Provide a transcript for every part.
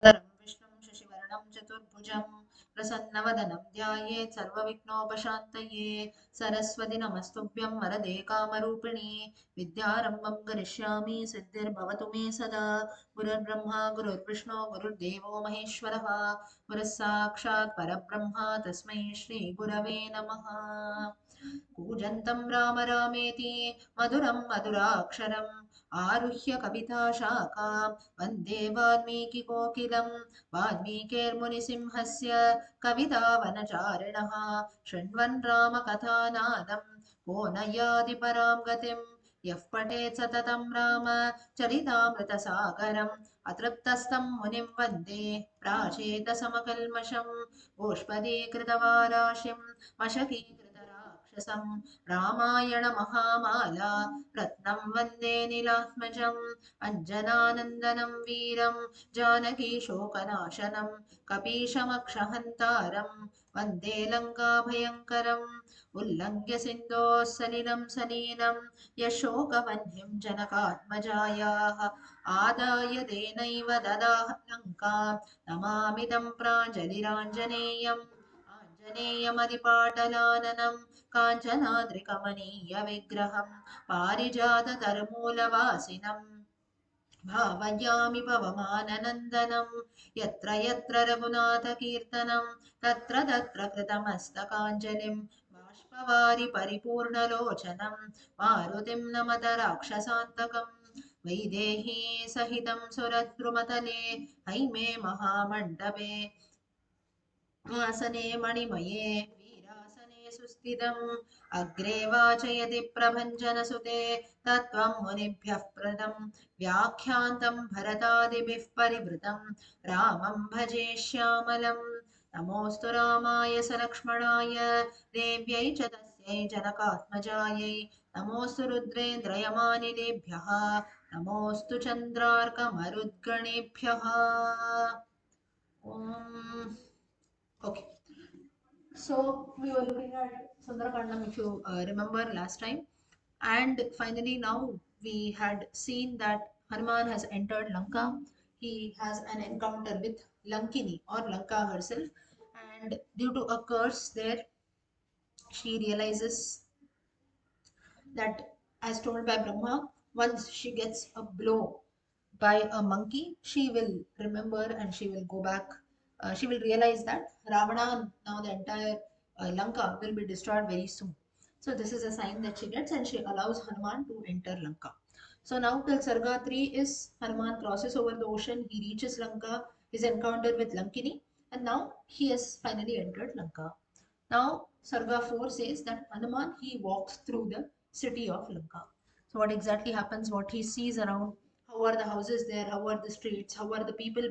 धरं विष्णुं शशिवर्णं चतुर्भुजं प्रसन्नवदनं ध्यायेत् सर्वविघ्नोपशान्तये सरस्वति नमस्तुभ्यं वरदे कामरूपिणि विद्यारम्भं करिष्यामि सिद्धिर्भवतु मे सदा गुरुर्ब्रह्मा गुरुर्विष्णु गुरुर्देवो महेश्वरः गुरुः साक्षात् परब्रह्म तस्मै श्रीगुरवे नमः कूजन्तं राम रामेति मधुरं मधुराक्षरम् आरुह्य कविताशाखां वन्दे वाल्मीकिकोकिलं वाल्मीकिर्मुनिसिंहस्य कवितावनचारिणः शृण्वन् रामकथानादं को न याति परां गतिं यः पठेत् सततं राम चरितामृतसागरम् अतृप्तस्तं मुनिं वन्दे प्राचेतसमकल्मषम् गोष्पदीकृतवाराशिं मशकीकृतराक्षसं रामायणमहामाला रत्नं वन्दे नीलात्मजम् अञ्जनानन्दनं वीरं जानकीशोकनाशनं कपीशमक्षहन्तारं वन्दे लङ्काभयङ्करम् उल्लङ्घ्य सिन्धोः सलिलं सलीलं यशोकवह्निं जनकात्मजायाः आदाय तेनैव ददाह लङ्कां नमामि तं प्राञ्जलिराञ्जनेयम् आञ्जनेयमदिपाटलाननं काञ्चनाद्रिकमनीयविग्रहं पारिजाततरुमूलवासिनं भावयामि पवमाननन्दनं यत्र यत्र रघुनाथकीर्तनं तत्र तत्र कृतमस्तकाञ्जलिं बाष्पवारि परिपूर्णलोचनं मारुतिं नमत राक्षसान्तकम् वैदेही सहितं सुरद्रुमतले हैमे महामण्डपे आसने मणिमये वीरासने सुस्थितम् अग्रे वाचयति प्रभञ्जनसुते तत्त्वं मुनिभ्यः प्रदं व्याख्यान्तं भरतादिभिः परिवृतं रामं भजे श्यामलम् नमोऽस्तु रामाय सलक्ष्मणाय देव्यै च तस्यै जनकात्मजायै नमोऽस्तु रुद्रेन्द्रयमानिलेभ्यः नमोऽस्तु चन्द्रार्कमरुद्गणेभ्यः ॐ Okay, so we were looking at Sundarakandam if you remember last time, and finally now we had seen that Hanuman has entered Lanka. He has an encounter with Lankini or Lanka herself, and due to a curse there, she realizes that, as told by Brahma, once she gets a blow by a monkey, she will remember and she will go back. She will realize that Ravana, now the entire Lanka, will be destroyed very soon. So, this is a sign that she gets, and she allows Hanuman to enter Lanka. So, now till Sarga 3 is Hanuman crosses over the ocean, he reaches Lanka, his encounter with Lankini, and now he has finally entered Lanka. Now, Sarga 4 says that Hanuman he walks through the city of Lanka. So, what exactly happens, what he sees around, how are the houses there, how are the streets, how are the people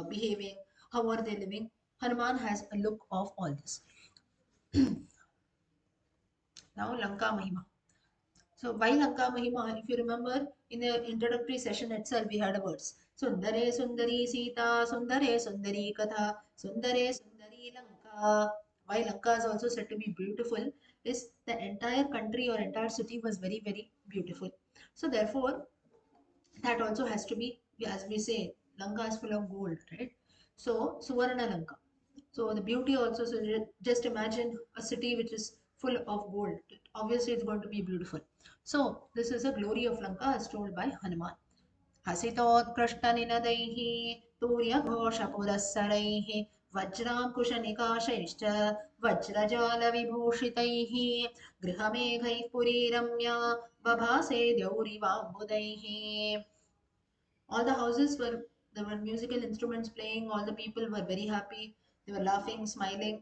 behaving, how are they living? Hanuman has a look of all this. Now, Lanka Mahima. So, why Lanka Mahima? If you remember, in the introductory session itself, we had a verse. Sundare Sundari Sita, Sundare Sundari Katha, Sundare Sundari Lanka. Why Lanka is also said to be beautiful is the entire country or entire city was very, very beautiful. So, therefore, that also has to be, as we say, Lanka is full of gold, right? So, Suvarna Lanka. So, the beauty also, so just imagine a city which is full of gold. Obviously, it's going to be beautiful. So, this is a glory of Lanka as told by Hanuman. हसितोत्कृष्टनिनदैः तूर्यघोषपुरःसरैः वज्राङ्कुशनिकाशैश्च वज्रजालविभूषितैः गृहमेघैः पुरीरम्या बभासे द्यौरिवाम्बुदैः. All the houses were, there were musical instruments playing, all the people were very happy, they were laughing, smiling.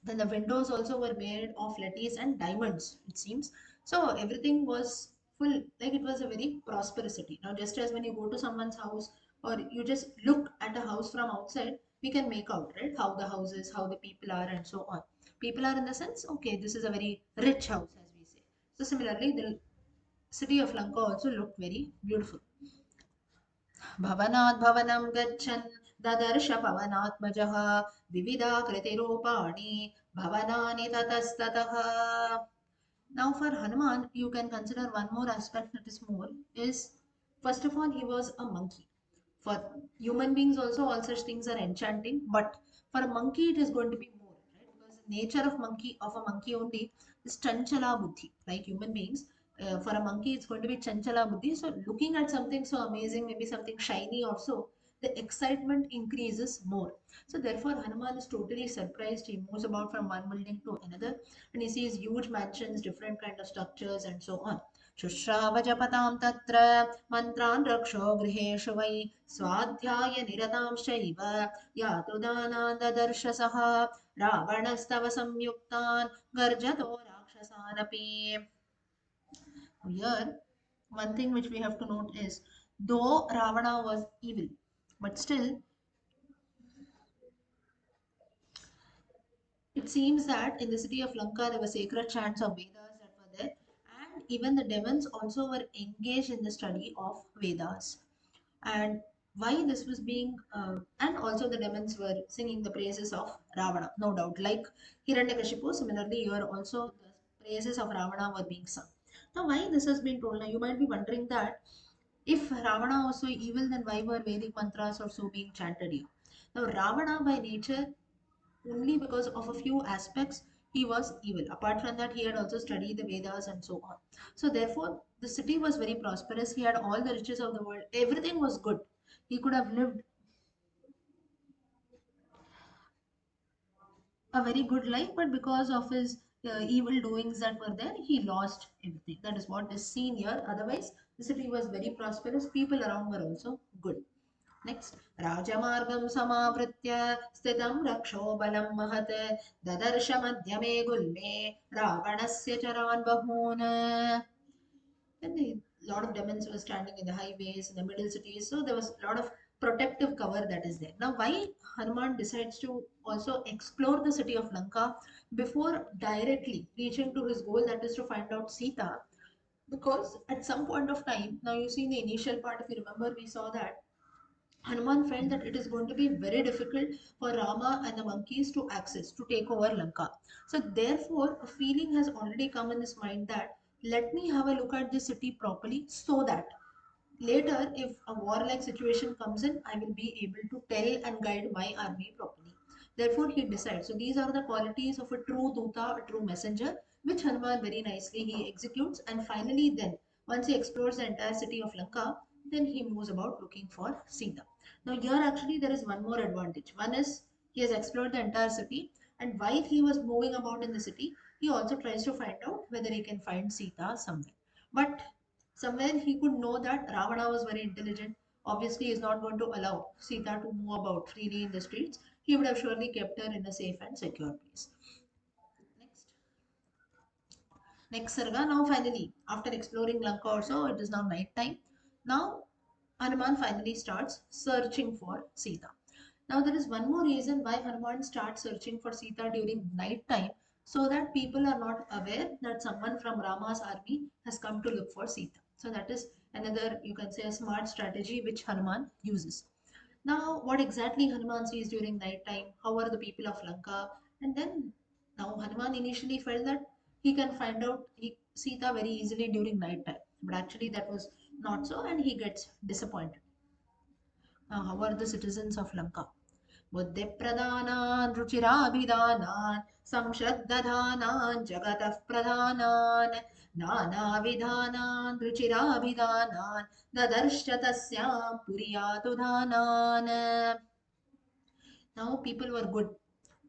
Then the windows also were made of lettuce and diamonds, it seems. So everything was full, like it was a very prosperous city. Now, just as when you go to someone's house or you just look at a house from outside, we can make out, right, how the house is, how the people are, and so on. People are in the sense, okay, this is a very rich house, as we say. So, similarly, the city of Lanka also looked very beautiful. भवनात् भवनं गच्छन् ददर्श पवनात्मजः विविधाकृतिरूपाणि भवनानि ततस्ततः. Now for Hanuman, you can consider one more aspect that is more is, first of all, he was a monkey. For human beings also, all such things are enchanting, but for a monkey, it is going to be more, right? Because the nature of a monkey only is chanchala buddhi. Like human beings, for a monkey, it's going to be chanchala buddhi. So looking at something so amazing, maybe something shiny also, the excitement increases more. So therefore, Hanuman is totally surprised. He moves about from one building to another, and he sees huge mansions, different kind of structures, and so on. शुश्रावजपतां तत्र मन्त्रान् रक्षो गृहेषु वै स्वाध्यायनिरतांश्चैव यातु दानान् ददर्श सः रावणस्तव संयुक्तान् गर्जतो राक्षसानपि. Here, one thing which we have to note is, though Ravana was evil, but still it seems that in the city of Lanka there were sacred chants of Vedas that were there, and even the demons also were engaged in the study of Vedas. And why this was being, and also the demons were singing the praises of Ravana, no doubt. Like Hiranyakashipu, similarly, here also the praises of Ravana were being sung. Now, why this has been told? Now, you might be wondering that if Ravana was so evil, then why were Vedic mantras also being chanted here? Now, Ravana by nature, only because of a few aspects, he was evil. Apart from that, he had also studied the Vedas and so on. So therefore, the city was very prosperous. He had all the riches of the world. Everything was good. He could have lived a very good life, but because of his evil doings that were there, he lost everything. That is what is seen here. Otherwise, the city was very prosperous. People around were also good. Next, राजमार्गं समावृत्य स्थितं रक्षो बलं महत् ददर्श मध्यमे गुल्मे रावणस्य चरान् बहून्. Then a lot of demons were standing in the highways, in the middle cities. So there was a lot of protective cover that is there. Now, why Hanuman decides to also explore the city of Lanka before directly reaching to his goal, that is to find out Sita? Because at some point of time, now you see in the initial part, if you remember, we saw that Hanuman felt that it is going to be very difficult for Rama and the monkeys to access, to take over Lanka. So, therefore, a feeling has already come in his mind that let me have a look at the city properly so that later, if a warlike situation comes in, I will be able to tell and guide my army properly. Therefore, he decides. So, these are the qualities of a true Duta, a true messenger, which Hanuman very nicely he executes. And finally, then, once he explores the entire city of Lanka, then he moves about looking for Sita. Now, here actually there is one more advantage. One is he has explored the entire city, and while he was moving about in the city, he also tries to find out whether he can find Sita somewhere. But somewhere he could know that Ravana was very intelligent. Obviously, he is not going to allow Sita to move about freely in the streets. He would have surely kept her in a safe and secure place. Next. Next Sarga. Now finally, after exploring Lanka also, it is now night time. Now Hanuman finally starts searching for Sita. Now there is one more reason why Hanuman starts searching for Sita during night time, so that people are not aware that someone from Rama's army has come to look for Sita. So that is another, you can say, a smart strategy which Hanuman uses. Now, what exactly Hanuman sees during night time? How are the people of Lanka? And then, now Hanuman initially felt that he can find out Sita very easily during night time, but actually that was not so, and he gets disappointed. Now, how are the citizens of Lanka? बुद्धिप्रधानान् रुचिराभिधानान् संशद्दधानान् जगतः प्रधानान् नानाविधानान् रुचिराभिधानान् ददर्श तस्यां पुर्यातुधानान्. Now people were good.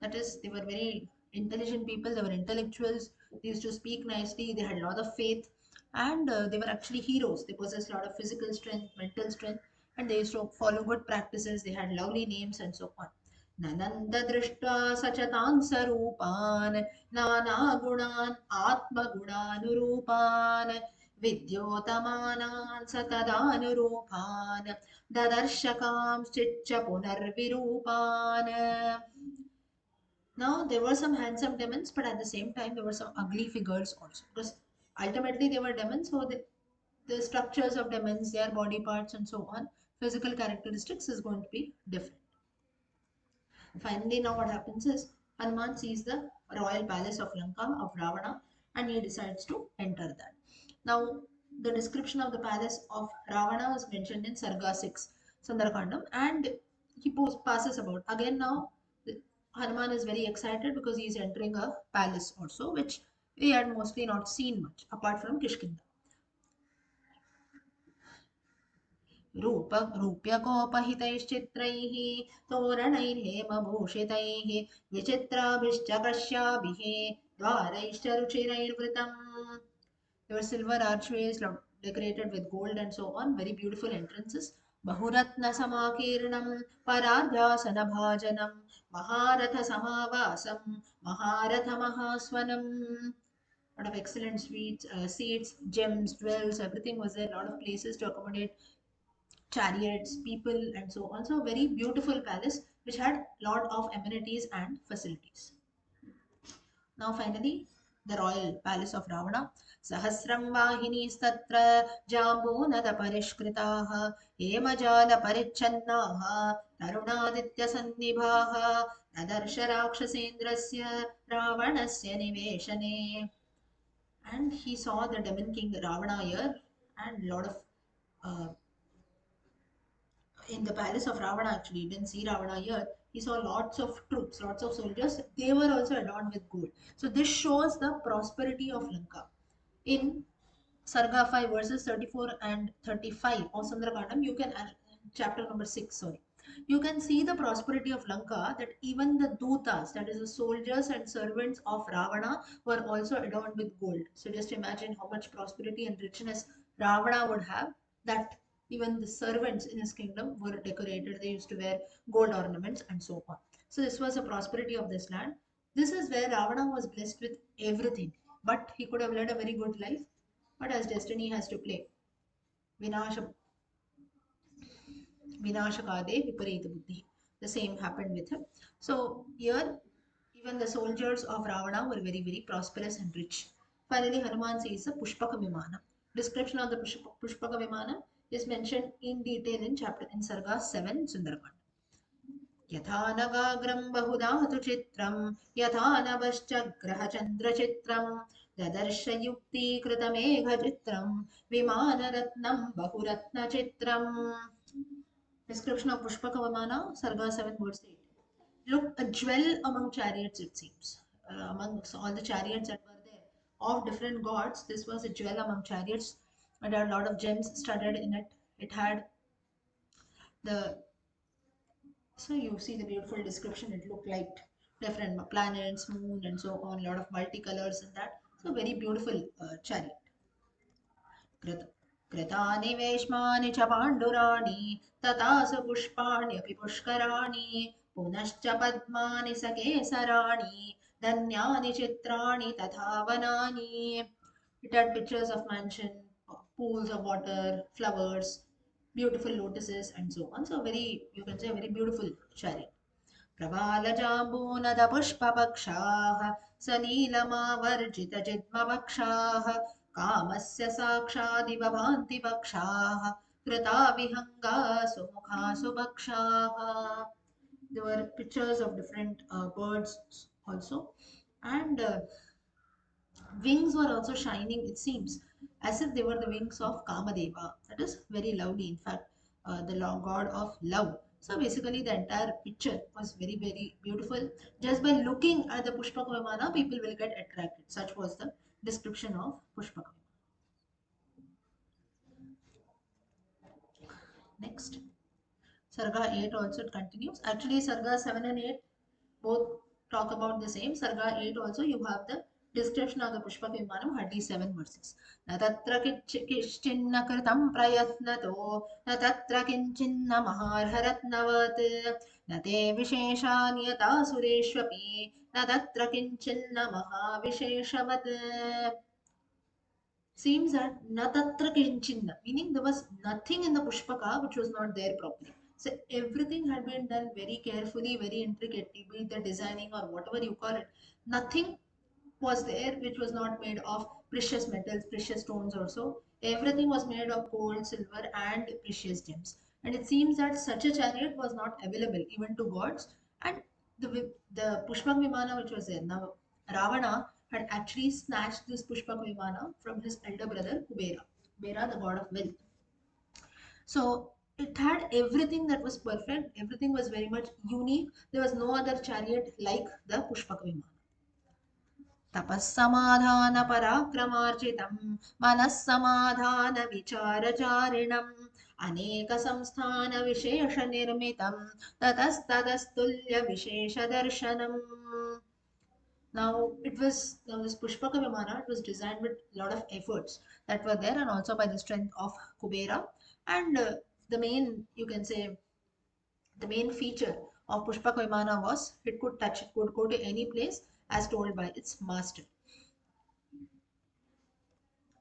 That is, they were very intelligent people. They were intellectuals. They used to speak nicely. They had a lot of faith, and they were actually heroes. They possessed a lot of physical strength, mental strength, and they used to follow good practices. They had lovely names and so on. ननन्द दृष्ट्वा सचतां स्वरूपान् नानागुणान् आत्मगुणानुरूपान् विद्योतमानान् स तदानुरूपान् ददर्शकांश्चिच्च पुनर्विरूपान्. Now there were some handsome demons, but at the same time there were some ugly figures also. Because ultimately they were demons, so the structures of demons, their body parts and so on, physical characteristics is going to be different. Finally, now what happens is Hanuman sees the royal palace of Lanka of Ravana and he decides to enter that. Now, the description of the palace of Ravana was mentioned in Sarga 6. Sundarakandam, and he passes about. Again, now Hanuman is very excited because he is entering a palace also, which we had mostly not seen much apart from Kishkinda. रूप्यकोपहितैश्चित्रैः तोरणैर्हेमभूषितैः विचित्राभिश्च कश्याभिः द्वारैश्च रुचिरैर्वृतम्. There were silver archways decorated with gold and so on, very beautiful entrances. Bahuratna Samakirnam Paradhyasanabhajanam Maharatha Samavasam Maharatha Mahaswanam. Lot of excellent suites, seats, gems, jewels, everything was there. A lot of places to accommodate chariots, people, and so on. So, a very beautiful palace which had lot of amenities and facilities. Now, finally, the royal palace of Ravana. Sahasram Vahiniस्तत्र जाम्बूनदपरिष्कृताः हेमजालपरिच्छन्नाः तरुणादित्यसन्निभाः ददर्श राक्षसेन्द्रस्य रावणस्य निवेशने. And he saw the demon king Ravana here and lot of in the palace of Ravana, actually, he didn't see Ravana here. He saw lots of troops, lots of soldiers. They were also adorned with gold. So this shows the prosperity of Lanka. In Sarga 5 verses 34 and 35 of Sundarakandam, you can chapter number 6, sorry. You can see the prosperity of Lanka, that even the dutas, that is the soldiers and servants of Ravana, were also adorned with gold. So just imagine how much prosperity and richness Ravana would have, that even the servants in his kingdom were decorated. They used to wear gold ornaments and so on. So this was a prosperity of this land. This is where Ravana was blessed with everything, but he could have led a very good life. But as destiny has to play, Vinasha Vinashakade Viparita Buddhi. The same happened with him. So here, even the soldiers of Ravana were very, very prosperous and rich. Finally, Hanuman says the Pushpaka Vimana. Description of the Pushpaka Vimana is mentioned in detail in chapter in Sarga 7 Sundarakand. यथा नगाग्रं बहुधा तु चित्रं यथा नभश्चग्रहचन्द्रचित्रं ददर्शयुक्तीकृतमेघचित्रं विमानरत्नं बहुरत्नचित्रम्. Description of Pushpaka Vimana, Sarga 7 verse 8. Look, a jewel among chariots, it seems. Among all the chariots that were there of different gods, this was a jewel among chariots. It had a lot of gems studded in it. It had the So you see the beautiful description. It looked like different planets, moon, and so on. A lot of multicolors in that. So very beautiful chariot. कृत कृतानि वेश्मानि च पाण्डुराणि तथा सुपुष्पाण्यपि पुष्कराणि पुनश्च पद्मानि सकेसराणि धन्यानि चित्राणि तथा वनानि. It had pictures of mansion, pools of water, flowers, beautiful lotuses, and so on. So very, you can say, a very beautiful chariot. प्रवालजाम्बूनदपुष्पपक्षाः सलीलमावर्जितजिद्मपक्षाः कामस्य साक्षादिव भान्ति पक्षाः कृता विहङ्गा सुमुखा पक्षाः. There were pictures of different birds also, and wings were also shining, it seems, as if they were the wings of Kamadeva. That is very lovely, in fact, the god of love. So basically, the entire picture was very, very beautiful. Just by looking at the Pushpaka Vimana, people will get attracted. Such was the description of Pushpaka Vimana. Next. Sarga 8 also it continues. Actually, Sarga 7 and 8 both talk about the same. Sarga 8 also you have the description of the Pushpaka Vimanam, hardly 7 verses. Na tatra kischinna kritam prayatnato, na tatra kinchinna maharharatnavat, na te visheshanyata sureshvapi, na tatra kinchinna mahavisheshavat. Seems that natatra kinchinna, meaning there was nothing in the pushpaka which was not there properly. So everything had been done very carefully, very intricately, be it the designing or whatever you call it. Nothing was there which was not made of precious metals, precious stones also. Everything was made of gold, silver, and precious gems. And it seems that such a chariot was not available even to gods. And the Pushpak Vimana which was there, now Ravana had actually snatched this Pushpak Vimana from his elder brother Kubera. Kubera, the god of wealth. So It had everything that was perfect. Everything was very much unique. There was no other chariot like the Pushpaka Vimana. तपःसमाधान पराक्रमार्जितं मनःसमाधान विचारचारिणम् अनेक संस्थान विशेष निर्मितं ततस्ततस्तुल्य विशेष दर्शनम्. Now now this Pushpaka Vimana, it was designed with a lot of efforts that were there, and also by the strength of Kubera. And the main, you can say, the main feature of Pushpaka Vimana was it could go to any place as told by its master.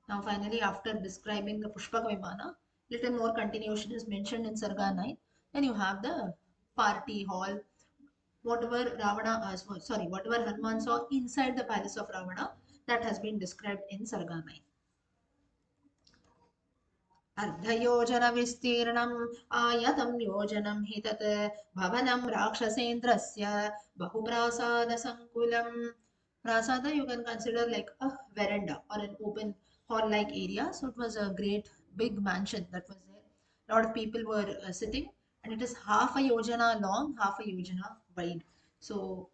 Now, finally, after describing the Pushpaka Vimana, little more continuation is mentioned in Sarga 9. Then you have the party hall, whatever whatever Hanuman saw inside the palace of Ravana, that has been described in Sarga 9. अर्धयोजनविस्तीर्णम् आयतं योजनं हि तत् भवनं राक्षसेन्द्रस्य बहुप्रासादसङ्कुलम्. Prasada you can consider like a veranda or an open hall-like area. So it was a great big mansion that was there. A lot of people were sitting, and it is half a yojana long, half a yojana wide. So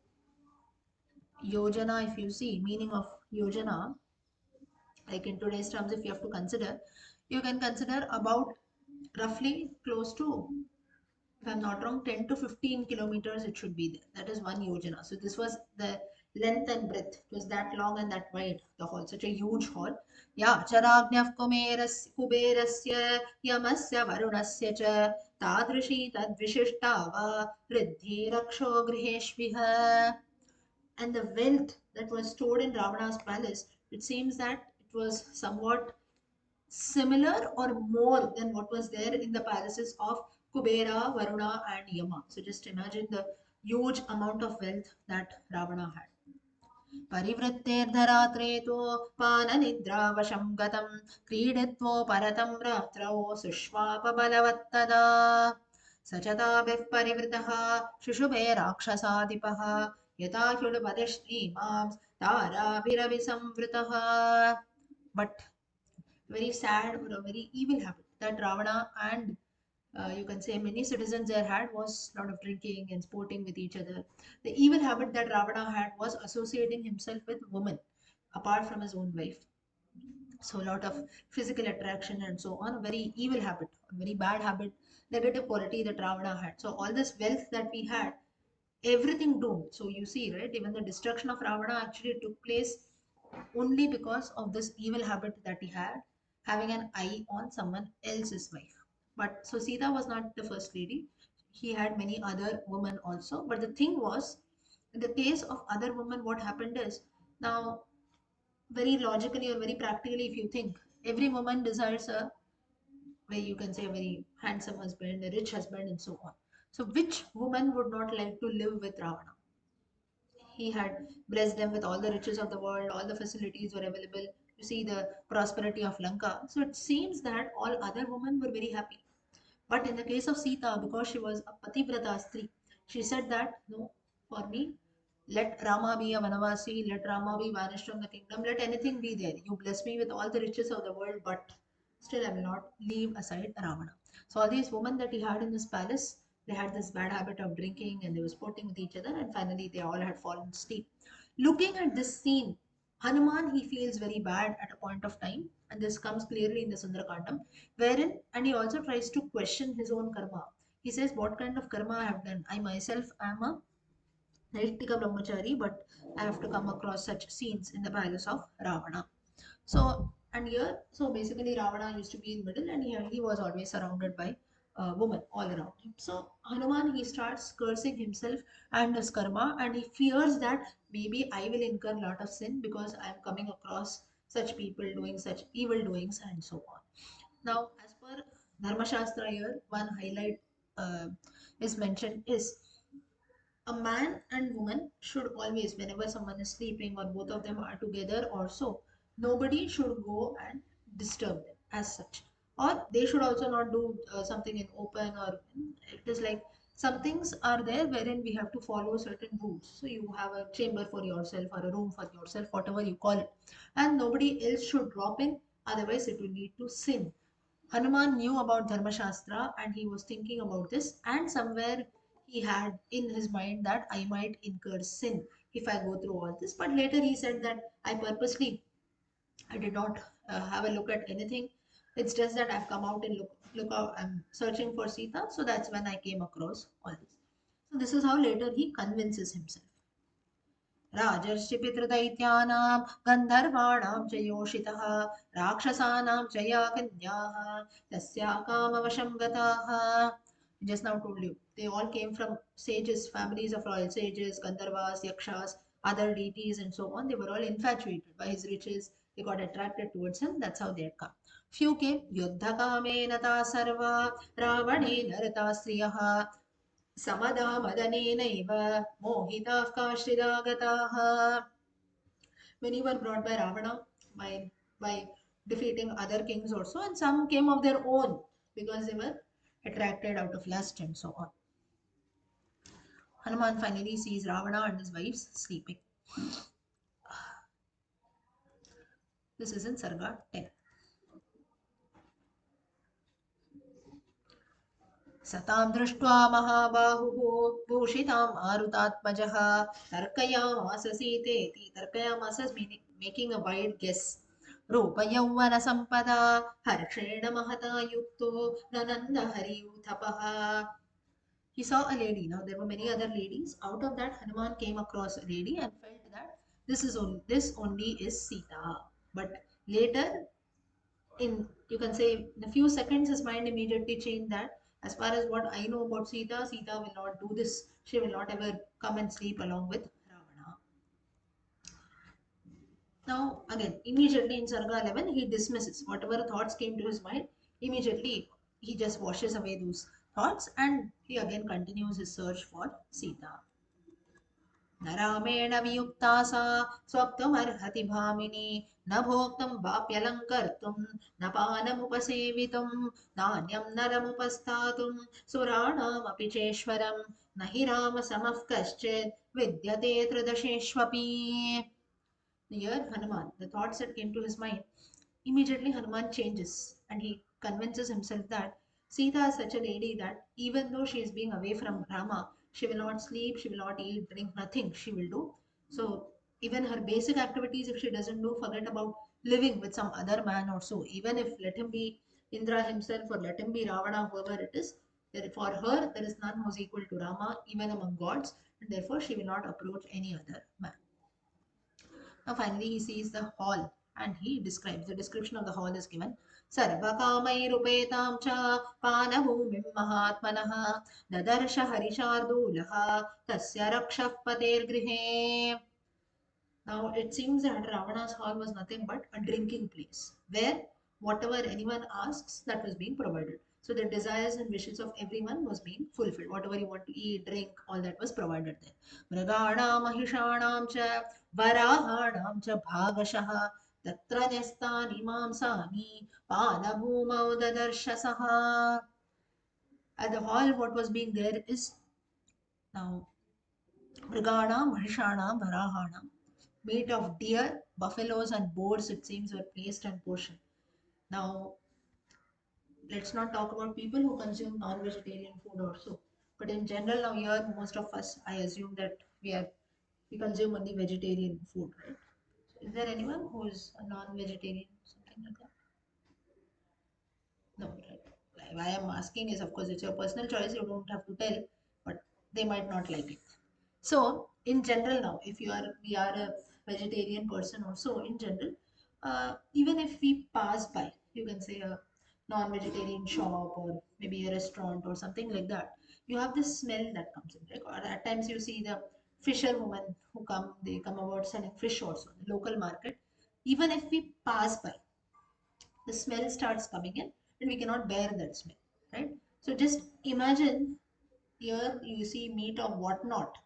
yojana, if you see meaning of yojana, like in today's terms, if you have to consider, you can consider about roughly close to, if I'm not wrong, 10 to 15 kilometers it should be there. That is one yojana. So this was the length and breadth. It was that long and that wide, the hall, such a huge hall. Yeah, charagnyaf kuberasya yamasya varunasya cha tadrishi tadvishishta va riddhi raksho griheshviha. And the wealth that was stored in Ravana's palace, it seems that it was somewhat similar or more than what was there in the palaces of Kubera, Varuna, and Yama. So just imagine the huge amount of wealth that Ravana had. परिवृत्तेर्धरात्रे तु पाननिद्रावशं गतं क्रीडित्वोपरतं रात्रौ सुष्वापबलवत्तदा स च ताभिः परिवृतः शुशुभे राक्षसाधिपः यथा ह्युडुपदिश्लीमां ताराभिरविसंवृतः. But very sad or a very evil habit that Ravana and you can say many citizens there had was a lot of drinking and sporting with each other. The evil habit that Ravana had was associating himself with women apart from his own wife. So a lot of physical attraction and so on. A very evil habit, a very bad habit, negative quality that Ravana had. So all this wealth that we had, everything doomed. So you see, right? Even the destruction of Ravana actually took place only because of this evil habit that he had, having an eye on someone else's wife. But so Sita was not the first lady. He had many other women also. But the thing was, in the case of other women, what happened is, now very logically or very practically, if you think, every woman desires a very, you can say, a very handsome husband, a rich husband, and so on. So which woman would not like to live with Ravana? He had blessed them with all the riches of the world, all the facilities were available. You see the prosperity of Lanka. So it seems that all other women were very happy. But in the case of Sita, because she was a Pativrata Stri, she said that no, for me, let Rama be a Vanavasi, let Rama be banished from the kingdom, let anything be there. You bless me with all the riches of the world, but still I will not leave aside Ravana. So all these women that he had in his palace, they had this bad habit of drinking and they were sporting with each other, and finally they all had fallen asleep. Looking at this scene, Hanuman he feels very bad at a point of time, and this comes clearly in the Sundarakandam, wherein and he also tries to question his own karma. He says, "What kind of karma I have done? I myself am a Naitika Brahmachari, but I have to come across such scenes in the palace of Ravana." So, and here, so basically, Ravana used to be in middle, and here he was always surrounded by women all around him. So, Hanuman he starts cursing himself and his karma, and he fears that maybe I will incur a lot of sin because I am coming across such people doing such evil doings and so on. Now, as per Dharma Shastra, here one highlight uh, is mentioned is a man and woman should always, whenever someone is sleeping or both of them are together or so, nobody should go and disturb them as such. Or they should also not do something in open, or it is like some things are there wherein we have to follow certain rules. So you have a chamber for yourself or a room for yourself, whatever you call it, and nobody else should drop in, otherwise it will lead to sin. Hanuman knew about Dharma Shastra and he was thinking about this, and somewhere he had in his mind that I might incur sin if I go through all this. But later he said that I did not have a look at anything. It's just that I've come out and look out. I'm searching for Sita, so that's when I came across all this. So this is how later he convinces himself. राजर्षि पितृदैत्यानां गन्धर्वाणां च योषितः राक्षसानां च या कन्याः तस्या कामवशं गताः. Just now told you they all came from sages, families of royal sages, gandharvas, yakshas, other deities, and so on. They were all infatuated by his riches. They got attracted towards him. That's how they had come. Few came युद्धकामेन ता सर्वा रावणेन रता स्त्रियः समदा मदनेनैव मोहिताः काश्चिदागताः. Many were brought by Ravana by defeating other kings also, and some came of their own because they were attracted out of lust and so on. Hanuman finally sees Ravana and his wives sleeping. This is in Sarga 10. सतां दृष्ट्वा महाबाहुः भूषिताम् आरुतात्मजः तर्कयामास सीतेति. तर्कयामास meaning making a wild guess. रूपयौवनसम्पदा हर्षेण महता युक्तो ननन्द हरियूथपः. He saw a lady. Now there were many other ladies. Out of that, Hanuman came across a lady and felt that this only is Sita. But later, in you can say in a few seconds, his mind immediately changed that as far as what I know about Sita, Sita will not do this. She will not ever come and sleep along with Ravana. Now again, immediately in Sarga 11, he dismisses whatever thoughts came to his mind. Immediately, he just washes away those thoughts and he again continues his search for Sita. न रामेण वियुक्ता सा स्वप्तमर्हति भामिनी न भोक्तुं वाप्यलङ्कर्तुं न पानमुपसेवितुं नान्यं नरमुपस्थातुं सुराणामपि चेश्वरं न हि रामसमः कश्चित् विद्यते त्रिदशेष्वपि. Here, Hanuman, the thoughts that came to his mind, immediately Hanuman changes and he convinces himself that Sita is such a lady that even though she is being away from Rama, she will not sleep, she will not eat, drink, nothing she will do. So, even her basic activities, if she doesn't do, forget about living with some other man or so. Even if let him be Indra himself or let him be Ravana, whoever it is, for her there is none who is equal to Rama, even among gods, and therefore she will not approach any other man. Now finally he sees the hall and he describes the description of the hall is given. सर्वकामैरुपेतां च पानभूमिं महात्मनः ददर्श हरिशार्दूलः तस्य रक्षः पतेर्गृहे. Now it seems that Ravana's hall was nothing but a drinking place where whatever anyone asks, that was being provided. So the desires and wishes of everyone was being fulfilled. Whatever you want to eat, drink, all that was provided there. मृगाणां महिषाणां च वराहाणां च भागशः तत्र न्यस्तानि मांसानि पानभूमौ ददर्श सः. At the hall, what was being there is now Mriganam, Mahishanam, Varahanam. Meat of deer, buffaloes, and boars, it seems, were placed and portioned. Now, let's not talk about people who consume non vegetarian food also. But in general, now here, most of us, I assume that we consume only vegetarian food, right? So is there anyone who is a non vegetarian, something like that? No, right. Why I'm asking is, of course, it's your personal choice. You don't have to tell, but they might not like it. So, in general, now, if we are a vegetarian person, also in general, even if we pass by, you can say a non-vegetarian shop or maybe a restaurant or something like that, you have this smell that comes in. Like, or at times you see the fisherwomen who come, they come about selling fish also in the local market. Even if we pass by, the smell starts coming in and we cannot bear that smell, right? So just imagine here you see meat of whatnot.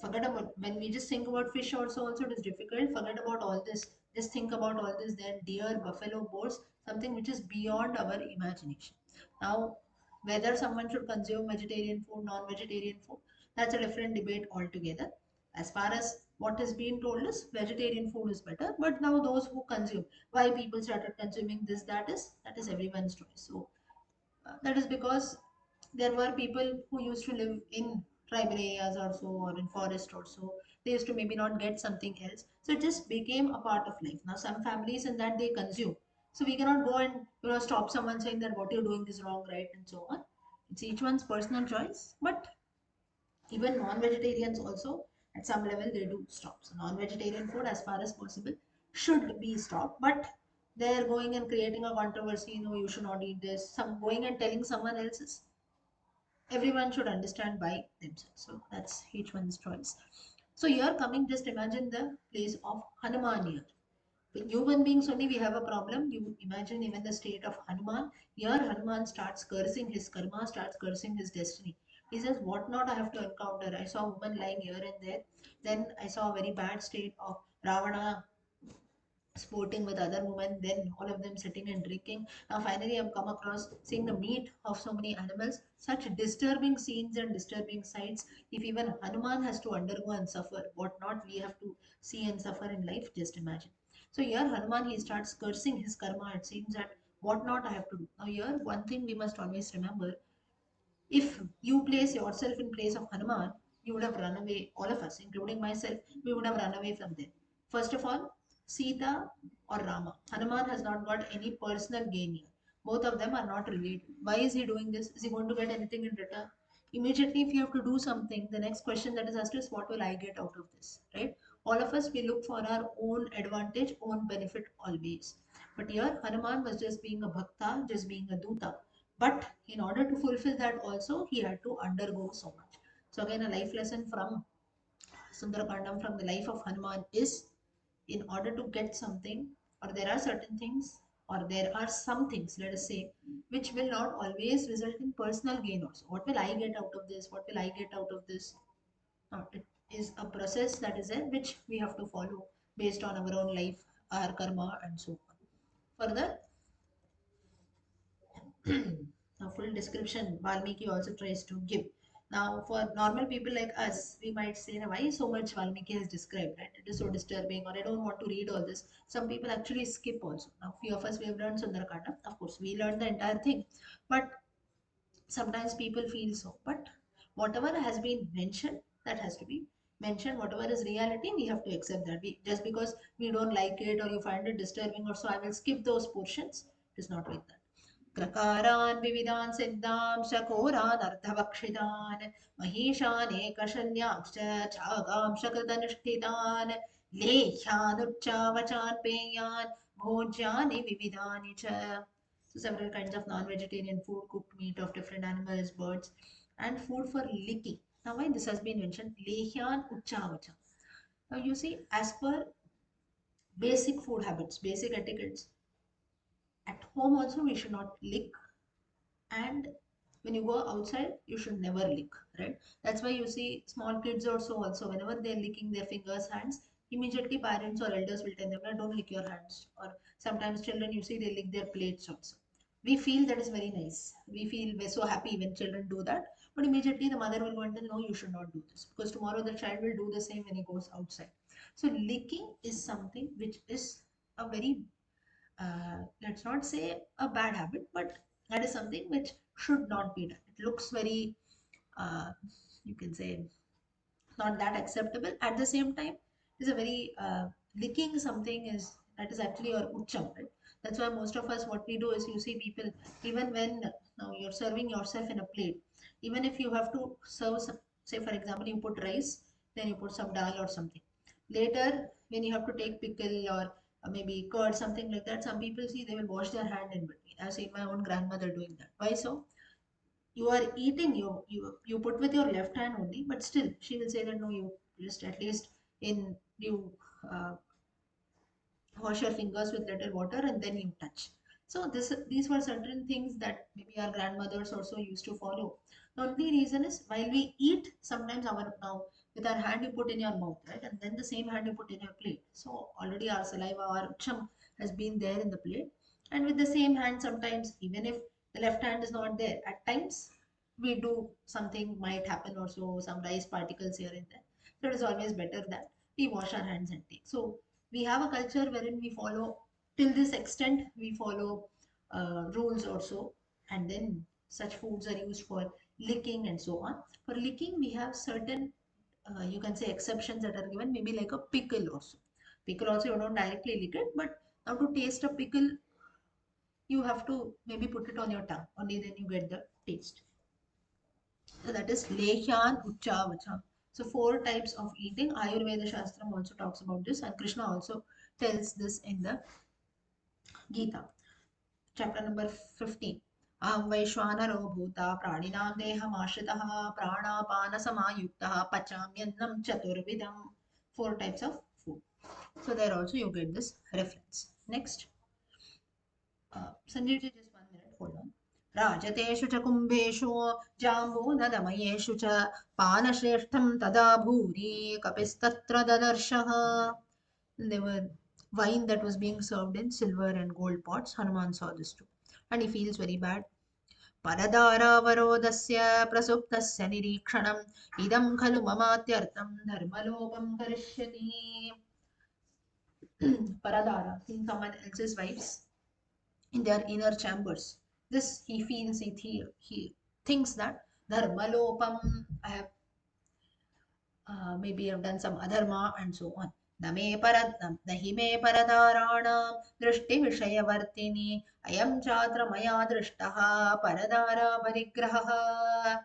Forget about when we just think about fish also it is difficult. Forget about all this. Just think about all this, then deer, buffalo, boars, something which is beyond our imagination. Now, whether someone should consume vegetarian food, non-vegetarian food, that's a different debate altogether. As far as what is being told is vegetarian food is better. But now those who consume, why people started consuming this, that is everyone's choice. So that is because there were people who used to live in tribal areas also, or in forest also. They used to maybe not get something else, so it just became a part of life. Now some families in that they consume, so we cannot go and stop someone saying that what you're doing is wrong, right, and so on. It's each one's personal choice. But even non-vegetarians also, at some level, they do stop. So non-vegetarian food, as far as possible, should be stopped. But they're going and creating a controversy. No, you should not eat this. Some going and telling someone else's. Everyone should understand by themselves. So that's each one's choice. So here coming, just imagine the place of Hanuman here. With human beings only we have a problem. You imagine even the state of Hanuman. Here Hanuman starts cursing his karma, starts cursing his destiny. He says, what not I have to encounter. I saw a woman lying here and there. Then I saw a very bad state of Ravana sporting with other women, then all of them sitting and drinking. Now finally I've come across seeing the meat of so many animals. Such disturbing scenes and disturbing sights. If even Hanuman has to undergo and suffer, what not we have to see and suffer in life, just imagine. So here Hanuman, he starts cursing his karma. It seems that what not I have to do. Now here one thing we must always remember, if you place yourself in place of Hanuman, you would have run away, all of us, including myself, we would have run away from them. First of all, Sita or Rama. Hanuman has not got any personal gain here. Both of them are not related. Why is he doing this? Is he going to get anything in return? Immediately, if you have to do something, the next question that is asked is, what will I get out of this? Right? All of us, we look for our own advantage, own benefit always. But here, Hanuman was just being a bhakta, just being a duta. But in order to fulfill that also, he had to undergo so much. So again, a life lesson from Sundarakandam, from the life of Hanuman, is in order to get something, or there are certain things, or there are some things, let us say, which will not always result in personal gain also. What will I get out of this? What will I get out of this? No, it is a process that is there which we have to follow based on our own life, our karma, and so on. Further, a full description Valmiki also tries to give. Now, for normal people like us, we might say, "Now, why so much Valmiki has described, right? It is so disturbing, or I don't want to read all this." Some people actually skip also. Now, few of us, we have learned Sundarakanda. Of course, we learned the entire thing. But sometimes people feel so. But whatever has been mentioned, that has to be mentioned. Whatever is reality, we have to accept that. Just because we don't like it or you find it disturbing or so, I will skip those portions. It is not like that. प्रकारान् विविधान् सिद्धांश घोरानर्थभक्षितान् महिषानेकशल्यांश्च छागांश कृतनिष्ठितान् लेह्यानुच्चावचान् पेयान् भोज्यानि विविधानि च. So several kinds of non-vegetarian food, cooked meat of different animals, birds, and food for licking. Now why this has been mentioned? Lehyan uchavacha. Now you see, as per basic food habits, basic etiquettes, at home also we should not lick, and when you go outside you should never lick, right? That's why you see small kids also whenever they're licking their fingers, hands, immediately parents or elders will tell them, "No, don't lick your hands." Or sometimes children, you see, they lick their plates also. We feel that is very nice, we feel we're so happy when children do that. But immediately the mother will go and tell, "No, you should not do this," because tomorrow the child will do the same when he goes outside. So licking is something which is a very, let's not say a bad habit, but that is something which should not be done. It looks very, uh, you can say, not that acceptable. At the same time, it's a very, licking something is that is actually your ucham, right? That's why most of us, what we do is, you see people, even when now you're serving yourself in a plate, even if you have to serve some, say for example, you put rice, then you put some dal or something. Later, when you have to take pickle or maybe curd, something like that, some people see they will wash their hand in between. I've seen my own grandmother doing that. Why so? You are eating, you put with your left hand only, but still she will say that, "No, you just at least in you uh, wash your fingers with little water and then you touch." So these were certain things that maybe our grandmothers also used to follow. The only reason is, while we eat, sometimes our, now with our hand you put in your mouth, right, and then the same hand you put in your plate. So already our saliva, our chum has been there in the plate, and with the same hand, sometimes even if the left hand is not there, at times we do something might happen, or so some rice particles here and there. So it is always better that we wash our hands and take. So we have a culture wherein we follow, till this extent we follow rules also, and then such foods are used for licking and so on. For licking, we have certain you can say exceptions that are given, maybe like a pickle also. Pickle also you don't directly lick it, but now to taste a pickle, you have to maybe put it on your tongue. Only then you get the taste. So that is Lehyan Uchavacham. So four types of eating. Ayurveda Shastram also talks about this, and Krishna also tells this in the Gita. Chapter number 15. Aham Vaishwanaro Bhuta Pradinam Dehamashritah Pranapanasamaयुक्तः Pachamyannam Chaturvidam. Four types of food. So there also you get this reference. Next. Sanjeev ji, just 1 minute, hold on. राजतेषु च कुम्भेषु जाम्बूनदमयेषु च पानश्रेष्ठं तदा भूरि कपिस्तत्र ददर्शः. There were wine that was being served in silver and gold pots. Hanuman saw this too. And he feels very bad. परदारावरोधस्य प्रसुप्तस्य निरीक्षणम् इदं खलु ममात्यर्थं धर्मलोपं करिष्यति. Paradara, seeing someone else's wives in their inner chambers. This he feels it, he thinks that dharmalopam, I have maybe I've done some adharma and so on. Name paradam, nahime paradaranam, drishti vishayavartini, ayam chatra maya drishtaha, paradara parigraha.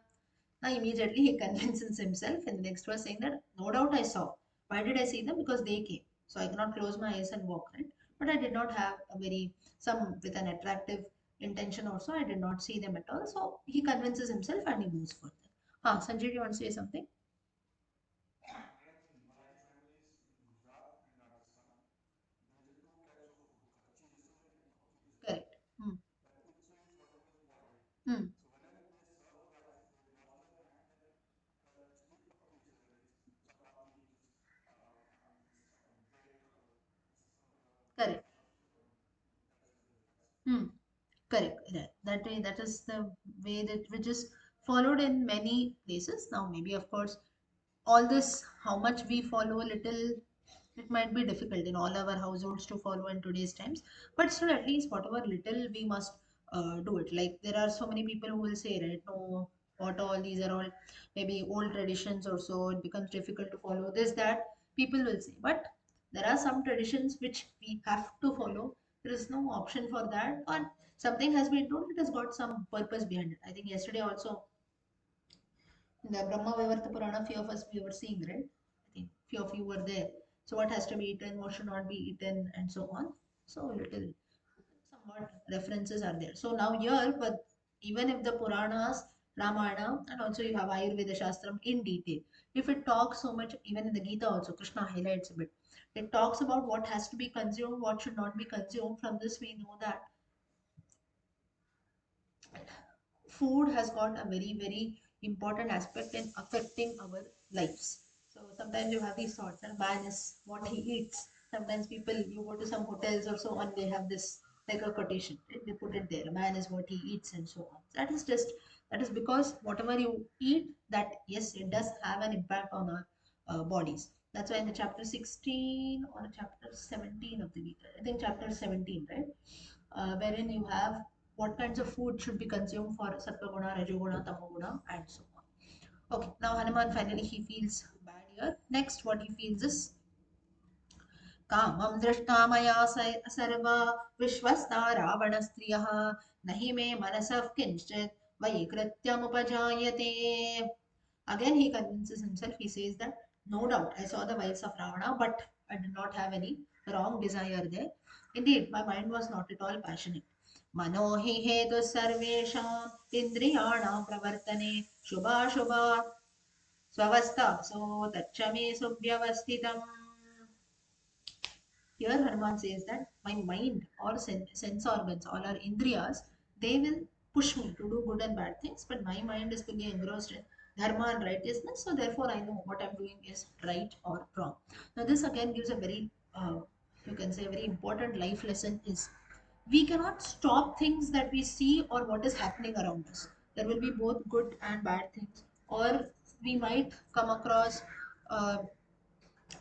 Now immediately he convinces himself in the next verse saying that no doubt I saw. Why did I see them? Because they came. So I cannot close my eyes and walk, right? But I did not have a very, some with an attractive intention also. I did not see them at all. So he convinces himself and he moves further. Sanjay, do you want to say something? Correct. Hmm. Hmm. Correct. Hmm. Correct. Right. That way, that is the way that which is followed in many places. Now, maybe of course, all this, how much we follow, little, it might be difficult in all our households to follow in today's times. But still, at least whatever little we must do it. Like there are so many people who will say, right, no, what all these are all maybe old traditions or so. It becomes difficult to follow this that people will say. But there are some traditions which we have to follow. There is no option for that. Or something has been told, it has got some purpose behind it. I think yesterday also in the Brahma Vaivarta Purana, few of us we were seeing, right? I think few of you were there. So what has to be eaten, what should not be eaten, and so on. So little somewhat references are there. So now here, but even if the Puranas, Ramayana, and also you have Ayurveda Shastram in detail, if it talks so much, even in the Gita also, Krishna highlights a bit. It talks about what has to be consumed, what should not be consumed. From this, we know that food has got a very, very important aspect in affecting our lives. So sometimes you have these thoughts that man is what he eats. Sometimes people, you go to some hotels or so on, they have this like a quotation, right? They put it there, man is what he eats and so on. That is just, that is because whatever you eat, that yes, it does have an impact on our bodies. That's why in the chapter 16 or chapter 17 of the Gita, I think chapter 17, right? Wherein you have what kinds of food should be consumed for Sattva-guna, Rajoguna, Tamoguna, and so on. Okay, now Hanuman finally he feels bad here. Next, what he feels is कामं दृष्टा मया सर्वा विश्वस्ता रावणस्त्रियः न हि मे मनसः किञ्चित् वैकृत्यमुपजायते. Again, he convinces himself. He says that no doubt I saw the wives of Ravana, but I did not have any wrong desire there. Indeed, my mind was not at all passionate. मनो हि हेतु सर्वेषाम् इन्द्रियाणां प्रवर्तने शुभाशुभा स्वस्था सो तच्च मे सुव्यवस्थितम्. Here Hanuman says that my mind or sense organs, all our indriyas, they will push me to do good and bad things, but my mind is fully engrossed in dharma and righteousness, so therefore I know what I'm doing is right or wrong. Now this again gives a very, you can say a very important life lesson is we cannot stop things that we see or what is happening around us. There will be both good and bad things, or we might come across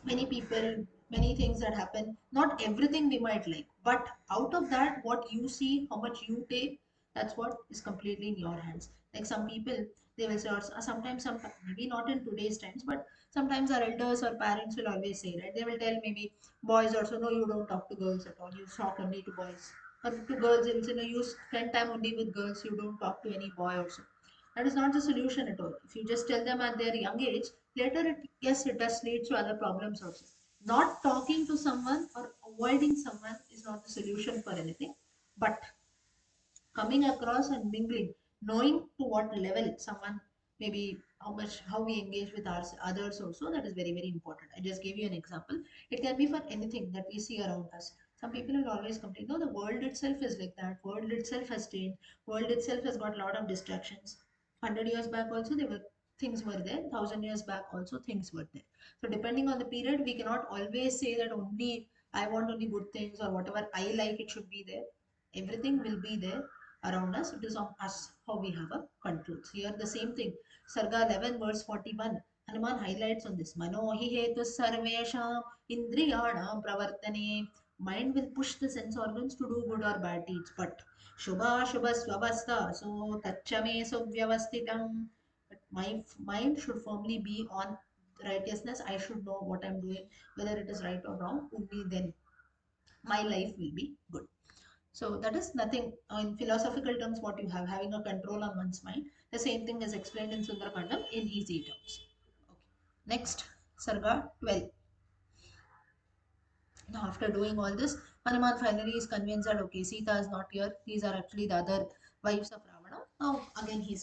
Many people, many things that happen, not everything we might like, but out of that, what you see, how much you take, that's what is completely in your hands. Like some people, they will say, or sometimes some, maybe not in today's times, but sometimes our elders or parents will always say, right, they will tell maybe boys also, no, you don't talk to girls at all, you talk only to boys, or to girls they will say, no, you spend time only with girls, you don't talk to any boy also. That is not the solution at all. If you just tell them at their young age, later it, yes, it does lead to other problems also. Not talking to someone or avoiding someone is not the solution for anything, but coming across and mingling, knowing to what level someone, maybe how much, how we engage with others also, that is very, very important. I just gave you an example. It can be for anything that we see around us. Some people will always complain, no, the world itself is like that. World itself has changed. World itself has got a lot of distractions. 100 years back also there were things were there. 1,000 years back also things were there. So depending on the period, we cannot always say that only I want only good things or whatever I like it should be there. Everything will be there around us. It is on us how we have a control. So here the same thing. Sarga 11 verse 41. Hanuman highlights on this. Mano hi hetu sarvesham indriyanam pravartane. Mind will push the sense organs to do good or bad deeds, but shubha shubha swavastha. So tachame suvyavastitam. But my mind should firmly be on righteousness. I should know what I'm doing, whether it is right or wrong. Only then my life will be good. So that is nothing in philosophical terms what you have, having a control on one's mind. The same thing is explained in Sundarakandam in easy terms. Okay. Next, Sarga 12. Now after doing all this, Hanuman finally is convinced that okay, Sita is not here. These are actually the other wives of Ravana. Now again he